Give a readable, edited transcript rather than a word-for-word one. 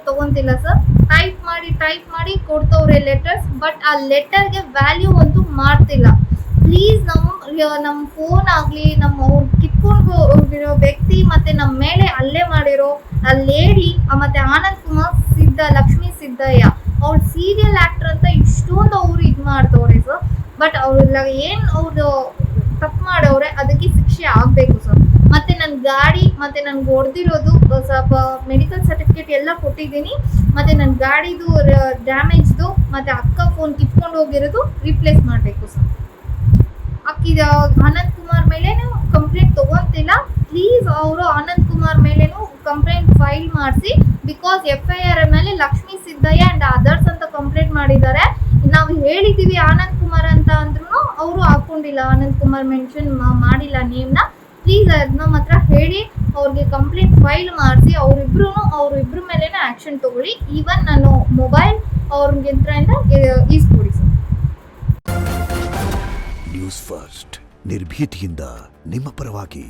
ತಗೊಂತಿಲ್ಲ sir. Type ಮಾಡಿ ಕೊಡ್ತವ್ರೆ letters, but ಆ ಲೆಟರ್ಗೆ value ಅಂತೂ ಮಾಡ್ತಿಲ್ಲ. ಪ್ಲೀಸ್ ನಮ್ಮ ಫೋನ್ ಆಗಲಿ, ನಮ್ಮ ಅವ್ರು ಕಿತ್ಕೊಂಡು ಹೋಗಿರೋ ವ್ಯಕ್ತಿ ಮತ್ತು ನಮ್ಮ ಮೇಲೆ ಹಲ್ಲೆ ಮಾಡಿರೋ ಆ ಲೇಡಿ ಮತ್ತು ಆನಂದ್ ಕುಮಾರ್ ಲಕ್ಷ್ಮೀ ಸಿದ್ದಯ್ಯ ಅವ್ರು ಸೀರಿಯಲ್ ಆ್ಯಕ್ಟರ್ ಅಂತ ಇಷ್ಟೊಂದು ಅವರು ಇದು ಮಾಡ್ತವ್ರೆ ಸರ್. ಬಟ್ ಅವ್ರೆಲ್ಲ ಏನು ಅವ್ರು ತಪ್ಪು ಮಾಡವ್ರೆ ಅದಕ್ಕೆ ಶಿಕ್ಷೆ ಆಗಬೇಕು ಸರ್. ಮತ್ತು ನನ್ನ ಗಾಡಿ ಮತ್ತು ನನಗೆ ಹೊಡೆದಿರೋದು ಸ್ವಲ್ಪ ಮೆಡಿಕಲ್ ಸರ್ಟಿಫಿಕೇಟ್ ಎಲ್ಲ ಕೊಟ್ಟಿದ್ದೀನಿ. ಮತ್ತು ನನ್ನ ಗಾಡಿದು ಡ್ಯಾಮೇಜ್ದು ಮತ್ತು ಅಕ್ಕ ಫೋನ್ ಕಿತ್ಕೊಂಡು ಹೋಗಿರೋದು ರಿಪ್ಲೇಸ್ ಮಾಡಬೇಕು ಸರ್. ಅಕ್ಕಿದ ಆನಂದ್ ಕುಮಾರ್ ಮೇಲೇನು ಕಂಪ್ಲೇಂಟ್ ತೊಗೊತಿಲ್ಲ. ಪ್ಲೀಸ್ ಅವರು ಆನಂದ್ ಕುಮಾರ್ ಮೇಲೇನು ಕಂಪ್ಲೇಂಟ್ ಫೈಲ್ ಮಾಡಿಸಿ. ಬಿಕಾಸ್ FIR ಮೇಲೆ ಲಕ್ಷ್ಮೀ ಸಿದ್ದಯ್ಯ ಆ್ಯಂಡ್ ಅದರ್ಸ್ ಅಂತ ಕಂಪ್ಲೇಂಟ್ ಮಾಡಿದ್ದಾರೆ. ನಾವು ಹೇಳಿದ್ದೀವಿ ಆನಂದ್ ಕುಮಾರ್ ಅಂತ ಅಂದ್ರೂ ಅವರು ಹಾಕ್ಕೊಂಡಿಲ್ಲ, ಆನಂದ್ ಕುಮಾರ್ ಮೆನ್ಷನ್ ಮಾಡಿಲ್ಲ ನೇಮ್ನ. ಪ್ಲೀಸ್ ಅದನ್ನ ಮಾತ್ರ ಹೇಳಿ ಅವ್ರಿಗೆ ಕಂಪ್ಲೇಂಟ್ ಫೈಲ್ ಮಾಡಿಸಿ. ಅವರಿಬ್ರ ಮೇಲೇ ಆ್ಯಕ್ಷನ್ ತೊಗೊಳ್ಳಿ. ಈವನ್ ನಾನು ಮೊಬೈಲ್ ಅವ್ರಿಗೆ ಹತ್ರದಿಂದ ಈಸ್ಕೊಡಿ ಸರ್. ನ್ಯೂಸ್ ಫಸ್ಟ್ ನಿರ್ಭೀತಿಯಿಂದ ನಿಮ್ಮ ಪರವಾಗಿ.